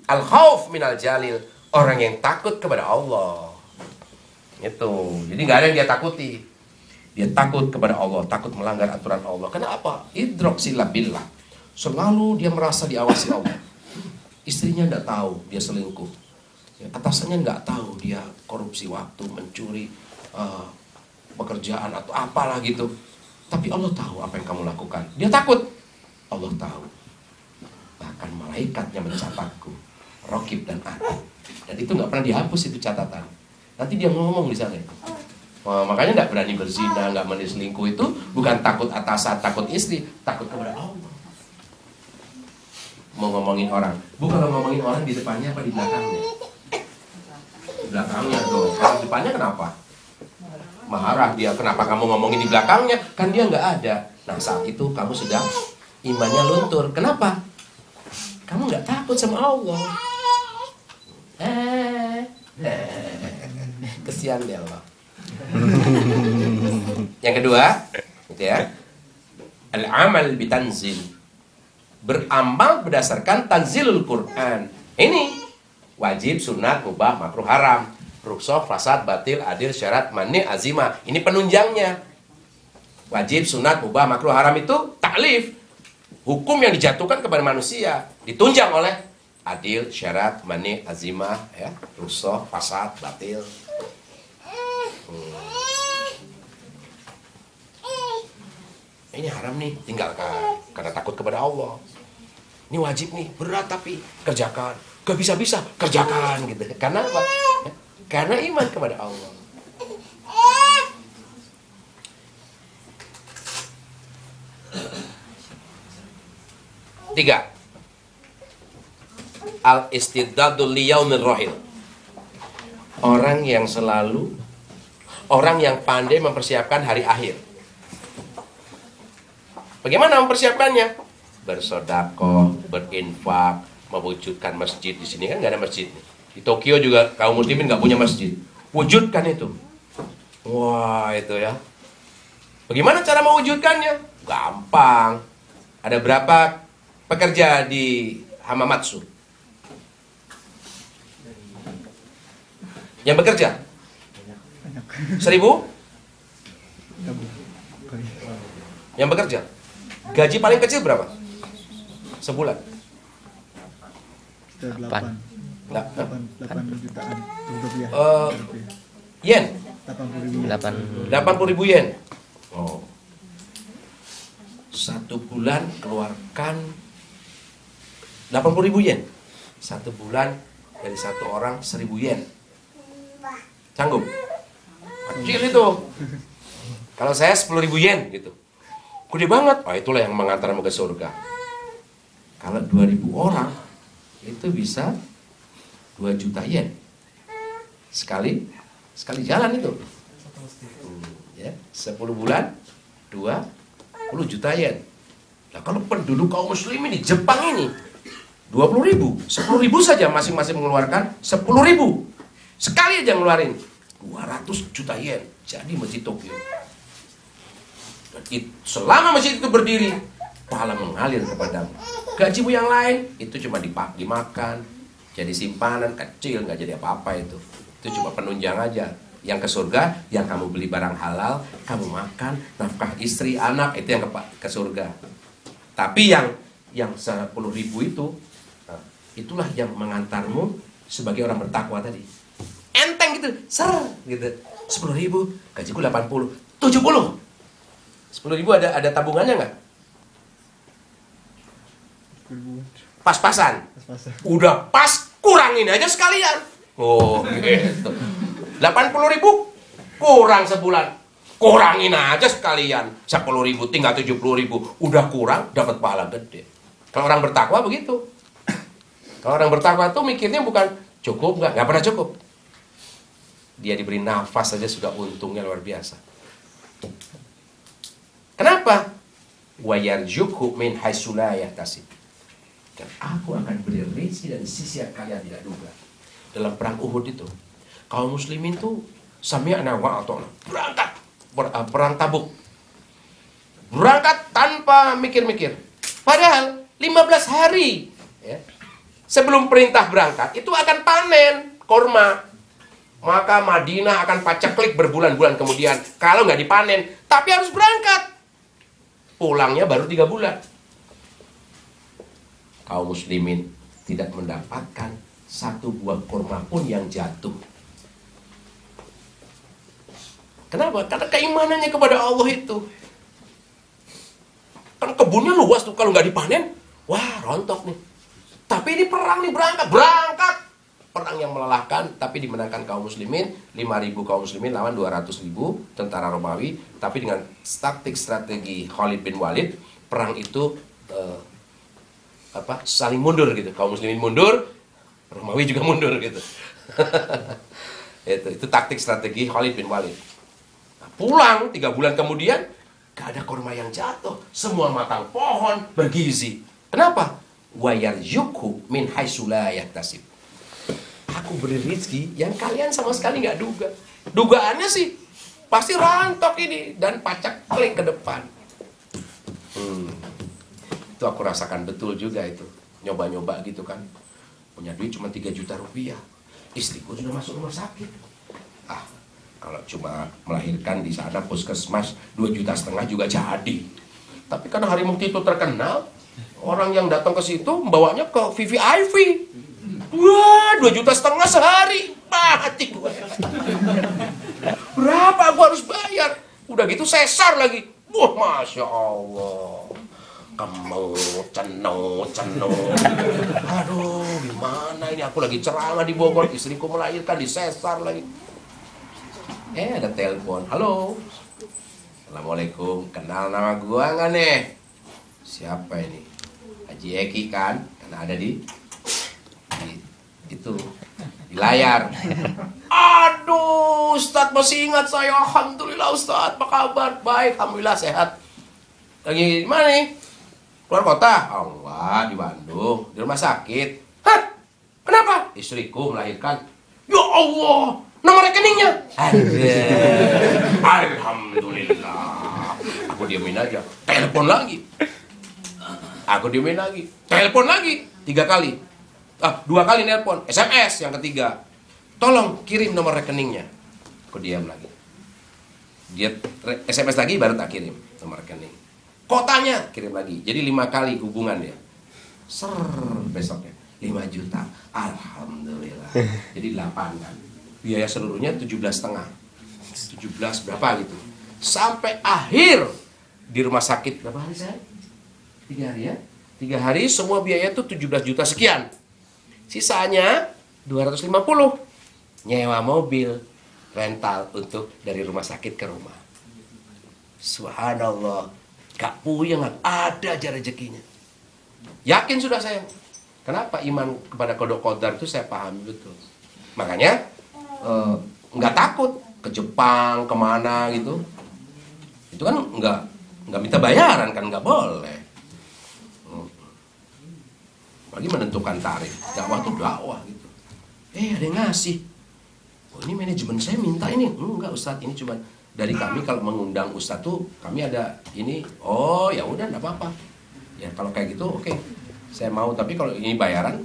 Al-khauf minal jalil, orang yang takut kepada Allah. Itu. Jadi nggak ada yang dia takuti. Dia takut kepada Allah, takut melanggar aturan Allah. Kenapa? Idroksila billah. Selalu dia merasa diawasi Allah. Istrinya nggak tahu dia selingkuh. Atasannya nggak tahu dia korupsi waktu, mencuri pekerjaan atau apalah gitu. Tapi Allah tahu apa yang kamu lakukan. Dia takut. Allah tahu. Bahkan malaikatnya mencatatku, Raqib dan Atid. Dan itu nggak pernah dihapus itu catatan. Nanti dia ngomong di sana. Makanya nggak berani berzina, nggak berani selingkuh itu bukan takut atasan, takut istri, takut kepada Allah. Mau ngomongin orang, bukan ngomongin orang di depannya apa di belakangnya. Di belakangnya dong. Kalau di depannya kenapa? Marah dia, kenapa kamu ngomongin di belakangnya? Kan dia nggak ada. Nah saat itu kamu sudah imannya luntur. Kenapa? Kamu nggak takut sama Allah. Kesian dia Allah. Yang kedua, gitu ya. Al-amal bitanzil. Beramal berdasarkan tanzilul Quran. Ini wajib, sunat, mubah, makruh, haram, rukhsah, fasad, batil, adil, syarat, mani, azimah. Ini penunjangnya. Wajib, sunat, mubah, makruh, haram itu taklif. Hukum yang dijatuhkan kepada manusia ditunjang oleh adil, syarat, mani, azimah, ya, rukhsah, fasad, batil. Ini haram nih, tinggalkan karena takut kepada Allah. Ini wajib nih, berat tapi kerjakan. Gak bisa-bisa, kerjakan gitu. Karena apa? Karena iman kepada Allah. Tiga, al-istiddadu liyaumir rahil. Orang yang pandai mempersiapkan hari akhir. Bagaimana mempersiapkannya? Bersedekah, berinfak, mewujudkan masjid. Di sini kan nggak ada masjid. Di Tokyo juga kaum muslimin nggak punya masjid. Wujudkan itu. Wah itu ya. Bagaimana cara mewujudkannya? Gampang. Ada berapa pekerja di Hamamatsu yang bekerja? 1.000? Yang bekerja. Gaji paling kecil berapa? Sebulan? 8 jutaan rupiah. Yen? 80.000 yen. Oh. 1 bulan keluarkan 80.000 yen. 1 bulan dari satu orang 1.000 yen. Sanggup? Kecil itu. Kalau saya 10.000 yen gitu. Gede banget. Oh, itulah yang mengantarmu ke surga. Kalau 2.000 orang itu bisa 2 juta yen. Sekali jalan itu. Ya, 10 bulan 20 juta yen. Nah, kalau penduduk kaum muslimin di Jepang ini 20.000, 10.000 saja masing-masing mengeluarkan 10.000. Sekali aja ngeluarin 200 juta yen. Jadi masjid Tokyo. Dan selama masjid itu berdiri, pahala mengalir kepadamu. Gajimu yang lain itu cuma dimakan, jadi simpanan kecil, nggak jadi apa-apa itu. Itu cuma penunjang aja. Yang ke surga, yang kamu beli barang halal, kamu makan, nafkah istri, anak, itu yang ke surga. Tapi yang 10.000 itu, itulah yang mengantarmu sebagai orang bertakwa tadi. Enteng gitu, gitu. 10.000, gajiku 80, 70. 10.000 ada tabungannya nggak? Pas-pasan. Udah pas, kurangin aja sekalian. Oh, gitu. 80.000 kurang sebulan. Kurangin aja sekalian. 10.000 tinggal 70.000. Udah kurang, dapat pahala gede. Kalau orang bertakwa begitu. Kalau orang bertakwa tuh mikirnya bukan cukup, nggak pernah cukup. Dia diberi nafas saja sudah untungnya luar biasa. Kenapa? Wa yarzuqhu min haitsu la yahtasib. Dan aku akan beri rezeki dari sisi yang kalian tidak duga. Dalam perang Uhud itu, kaum muslimin tuh sami'na wa ata'na. Berangkat perang Tabuk. Berangkat tanpa mikir-mikir. Padahal 15 hari ya, sebelum perintah berangkat itu akan panen korma. Maka Madinah akan paceklik berbulan-bulan kemudian kalau nggak dipanen, tapi harus berangkat. Pulangnya baru 3 bulan. Kaum muslimin tidak mendapatkan satu buah kurma pun yang jatuh. Kenapa? Karena keimanannya kepada Allah itu. Kan kebunnya luas tuh, kalau nggak dipanen, wah rontok nih. Tapi ini perang nih, berangkat. Perang yang melelahkan, tapi dimenangkan kaum muslimin. 5.000 kaum muslimin lawan 200.000 tentara Romawi. Tapi dengan strategi Khalid bin Walid, perang itu saling mundur gitu. Kaum muslimin mundur, Romawi juga mundur gitu. itu taktik strategi Khalid bin Walid. Nah, pulang 3 bulan kemudian, gak ada kurma yang jatuh. Semua matang pohon bergizi. Kenapa? Wa yarzuqhu min haitsu la yahtasib. Aku beri rezeki yang kalian sama sekali nggak duga. Dugaannya sih pasti rontok ini dan pacak paling ke depan. Itu aku rasakan betul juga itu. Nyoba-nyoba gitu kan. Punya duit cuma 3 juta rupiah. Istriku sudah masuk rumah sakit. Kalau cuma melahirkan di sana puskesmas 2,5 juta juga jadi. Tapi karena Harimukti itu terkenal, orang yang datang ke situ membawanya ke VVIP. Wah, 2,5 juta sehari. Mati gue. Berapa aku harus bayar? Udah gitu sesar lagi. Wah, Masya Allah. Kamu cenut. Aduh, gimana ini? Aku lagi ceramah di Bogor. Istriku melahirkan, disesar lagi. Ada telepon. Halo. Assalamualaikum. Kenal nama gua nggak nih? Siapa ini? Haji Eki kan? Karena ada di layar. Aduh, Ustadz masih ingat saya. Alhamdulillah Ustadz, apa kabar? Baik, alhamdulillah sehat. Lagi mana nih? Keluar kota? Oh, enggak, di Bandung, di rumah sakit. Hah? Kenapa? Istriku melahirkan. Ya Allah, nomor rekeningnya. Alhamdulillah. Aku diamin aja. Telepon lagi. Aku diamin lagi. Telepon lagi 3 kali. 2 kali nelpon, SMS yang ketiga. Tolong kirim nomor rekeningnya. Aku diam lagi. Dia SMS lagi baru tak kirim nomor rekening. Kotanya kirim lagi. Jadi 5 kali hubungan dia. Besoknya 5 juta. Alhamdulillah. Jadi 8 kan. Biaya seluruhnya 17,5. 17 berapa gitu. Sampai akhir di rumah sakit berapa hari saya? 3 hari ya. 3 hari semua biaya itu 17 juta sekian. Sisanya 250 nyewa mobil rental untuk dari rumah sakit ke rumah. Subhanallah, gak puyeng, ada aja rezekinya. Yakin sudah saya. Kenapa iman kepada kodok qadar itu saya pahami betul. Makanya nggak takut ke Jepang kemana gitu. Itu kan nggak minta bayaran kan, nggak boleh. Lagi menentukan tarif. Dakwah itu dakwah gitu. Ada yang ngasih. Oh, ini manajemen saya minta ini. Enggak Ustadz, ini cuma dari kami kalau mengundang Ustadz tuh kami ada ini. Oh, ya udah enggak apa-apa. Ya kalau kayak gitu oke. Saya mau, tapi kalau ini bayaran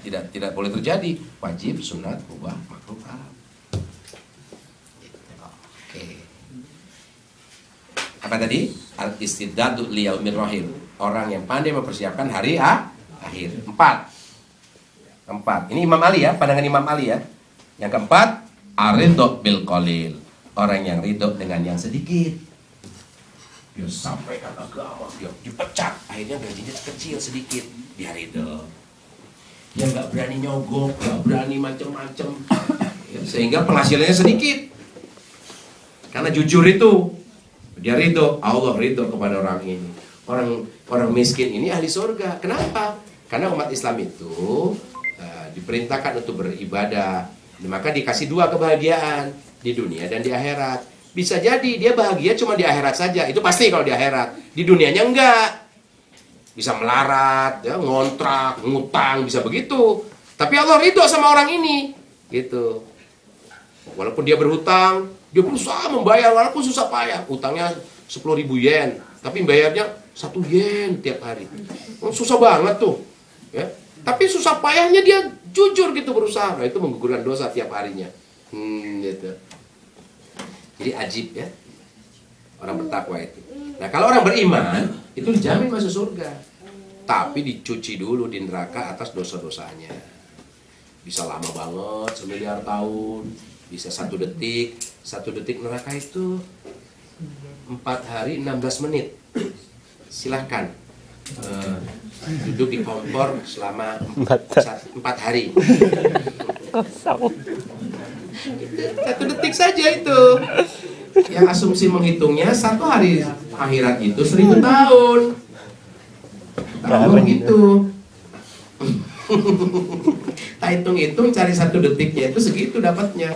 tidak boleh terjadi. Wajib, sunat, mubah, makruh, haram. Oke. Apa tadi? Al-istiddadu liyaumir rahim. Orang yang pandai mempersiapkan hari akhir. 4. Ini Imam Ali ya, pandangan Imam Ali ya. Yang keempat, aridho bil qalil. Orang yang ridho dengan yang sedikit. Dia sampaikan agama, dia dipecat, akhirnya gajinya kecil sedikit, dia ridho. Dia nggak berani nyogok, nggak berani macem-macem, sehingga penghasilannya sedikit. Karena jujur itu, dia ridho. Allah ridho kepada orang ini. Orang miskin ini ahli surga. Kenapa? Karena umat Islam itu diperintahkan untuk beribadah, maka dikasih 2 kebahagiaan di dunia dan di akhirat. Bisa jadi dia bahagia cuma di akhirat saja, itu pasti kalau di akhirat. Di dunianya enggak. Bisa melarat, ya, ngontrak, ngutang, bisa begitu. Tapi Allah ridho sama orang ini, gitu. Walaupun dia berhutang, dia berusaha membayar walaupun susah payah. Utangnya 10.000 yen, tapi bayarnya 1 yen tiap hari. Susah banget tuh. Ya. Tapi susah payahnya dia jujur gitu berusaha. Nah, itu menggugurkan dosa tiap harinya. Gitu. Jadi ajib ya orang bertakwa itu. Nah, kalau orang beriman itu dijamin masuk surga. Tapi dicuci dulu di neraka atas dosa-dosanya. Bisa lama banget, semiliar tahun. Bisa 1 detik. 1 detik neraka itu 4 hari 16 menit. Silahkan duduk di kompor selama 4 hari. 1 detik saja itu. Yang asumsi menghitungnya 1 hari akhirat itu 1000 tahun. Tahun gitu. Tak hitung-hitung cari 1 detiknya itu segitu dapatnya.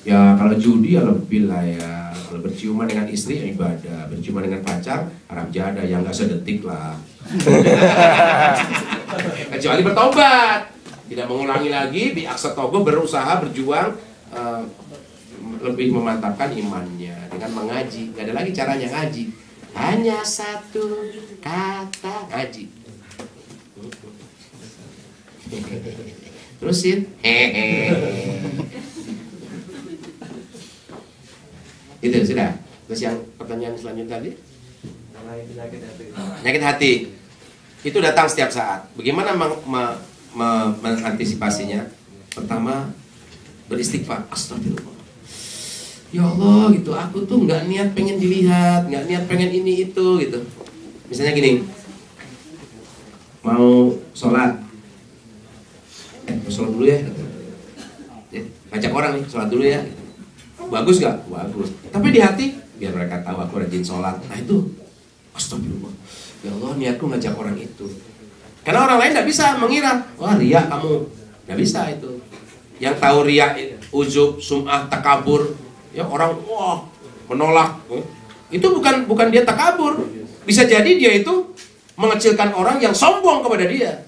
Ya kalau judi ya lebih lah ya. Kalau berciuman dengan istri ya ibadah. Berciuman dengan pacar haram jadah, yang gak sedetik lah. Kecuali bertobat, tidak mengulangi lagi, biaksa toba, berusaha berjuang, lebih memantapkan imannya dengan mengaji. Gak ada lagi caranya ngaji. Hanya 1 kata ngaji. Terusin. Itu sudah. Terus yang pertanyaan selanjutnya tadi? Penyakit hati. Itu datang setiap saat. Bagaimana mengantisipasinya? Pertama, beristighfar. Astagfirullah. Ya Allah gitu, aku tuh nggak niat pengen dilihat, nggak niat pengen ini itu gitu. Misalnya gini, mau sholat, mau sholat dulu ya, ngajak orang nih sholat dulu ya. Bagus gak? Bagus. Tapi di hati, biar mereka tahu aku rajin sholat. Nah itu, astagfirullah. Ya Allah, niatku ngajak orang itu. Karena orang lain gak bisa mengira, wah riya kamu. Gak bisa itu. Yang tahu riya, ujub, sum'ah, takabur, ya orang wah menolak. Itu bukan dia takabur. Bisa jadi dia itu mengecilkan orang yang sombong kepada dia.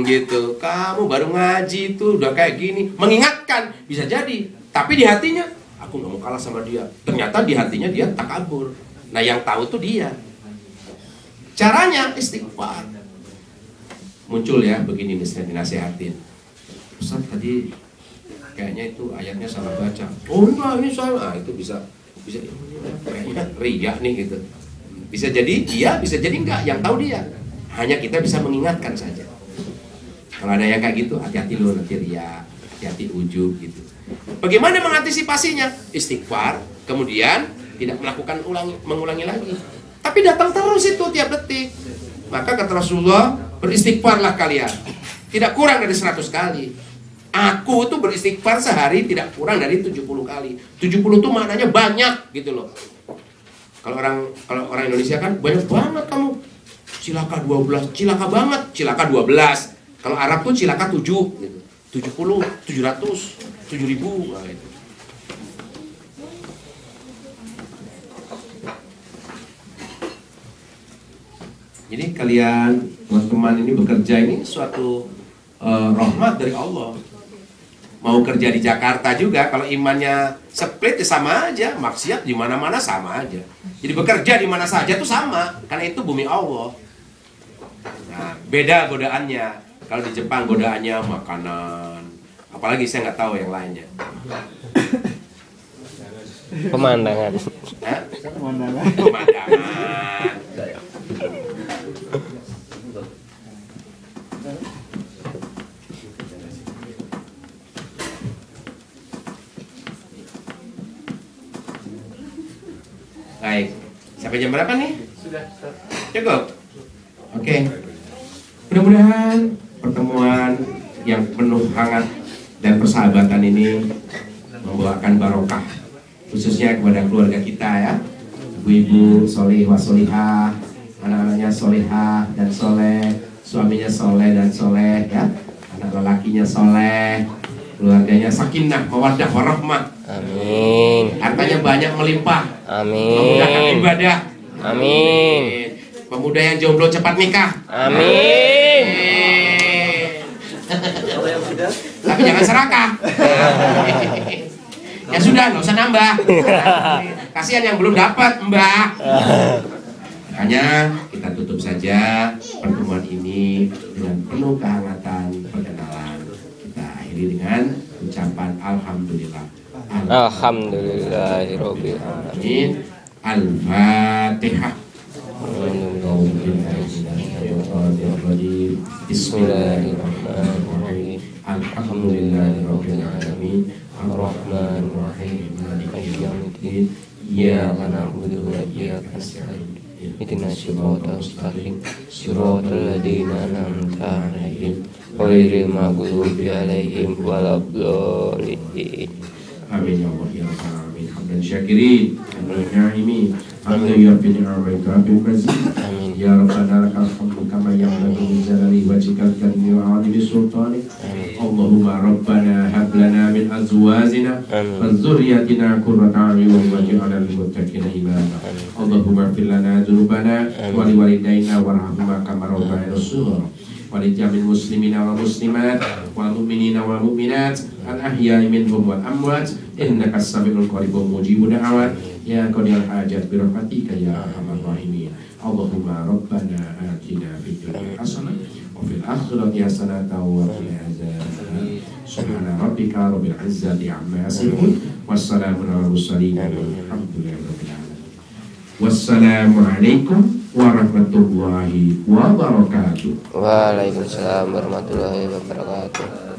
Gitu. Kamu baru ngaji itu udah kayak gini. Mengingatkan, bisa jadi. Tapi di hatinya, aku gak mau kalah sama dia. Ternyata di hatinya dia takabur. Nah yang tahu tuh dia. Caranya istighfar. Muncul ya begini misalnya dinasihatin. Ustaz tadi kayaknya itu ayatnya salah baca. Oh enggak, ini salah. Itu bisa kayaknya riya nih gitu. Bisa jadi dia, bisa jadi enggak. Yang tahu dia. Hanya kita bisa mengingatkan saja. Kalau ada yang kayak gitu, hati-hati loh nanti riya, hati-hati ujub gitu. Bagaimana mengantisipasinya? Istighfar, kemudian tidak mengulangi lagi. Tapi datang terus itu tiap detik. Maka kata Rasulullah, beristighfarlah kalian. Tidak kurang dari 100 kali. Aku tuh beristighfar sehari tidak kurang dari 70 kali. 70 tuh maknanya banyak gitu loh. Kalau orang Indonesia kan banyak banget kamu. Cilaka 12, cilaka banget, cilaka 12. Kalau Arab tuh cilaka 7 gitu. 70, 700, 7.000. Nah, itu. Jadi kalian teman-teman ini bekerja ini suatu rahmat dari Allah. Mau kerja di Jakarta juga, kalau imannya split ya sama aja, maksiat di mana-mana sama aja. Jadi bekerja di mana saja tuh sama, karena itu bumi Allah. Nah, beda godaannya. Kalau di Jepang godaannya makanan, apalagi saya nggak tahu yang lainnya. Pemandangan. Pemandangan. Baik, sampai jam berapa nih? Sudah. Cukup? Oke. Mudah-mudahan pertemuan yang penuh hangat dan persahabatan ini membawakan barokah, khususnya kepada keluarga kita ya. Ibu-ibu solih wa solihah, anak-anaknya solihah dan soleh, suaminya soleh dan soleh ya, anak lelakinya soleh, keluarganya sakinah, mawaddah, warahmah. Amin. Hartanya banyak melimpah. Amin. Memudahkan ibadah. Amin. Pemuda yang jomblo cepat nikah. Amin. Tapi jangan serakah. Ya sudah, nggak usah nambah. Kasihan yang belum dapat, Mbak. Makanya kita tutup saja pertemuan ini dengan penuh kehangatan perkenalan. Kita akhiri dengan ucapan Alhamdulillah. Alhamdulillahirabbil alamin. Al-Fatihah. Bismillahirrahmanirrahim. Alhamdulillahirabbil alamin. Ar-Rahmanir Rahim. Maliki yaumiddin. Iyyaka na'budu wa iyyaka nasta'in. Ihdinas siratal mustaqim. Siratal ladzina an'amta 'alaihim ghairil maghdubi 'alaihim waladdallin. Amin ya Allah ya rabbal alamin. Hamdan syakirin, hamdan na'imin, hamdan yarfin ni'amatil mazid. Ya Rabbana lakal hamdu kama yanbaghi li jalali wajhikal karimi wa 'azimi sultanik. Allahumma Rabbana hab lana min azwajina wa dhurriyyatina qurrata a'yun waj'alna lil muttaqina imama. Allahumma ighfir lana dhunubana wa liwalidayna warhamhuma kama rabbayana shaghira. Walijamin muslimina wa muslimat wal mu'minina wal mu'minat al ahya'i minhum wal amwat innaka as-sami'ul qaribun mujibud da'awat ya qadiyal hajat bi rahmatika ya arhamar rahimin. Allahumma rabbana atina fid dunya hasanah wa fil akhirati hasanah wa qina adzabannar. Subhana rabbika rabbil izzati amma yasifun wassalamun alal mursalin walhamdulillahi rabbil alamin. Wassalamualaikum warahmatullahi wabarakatuh. Waalaikumsalam warahmatullahi wabarakatuh.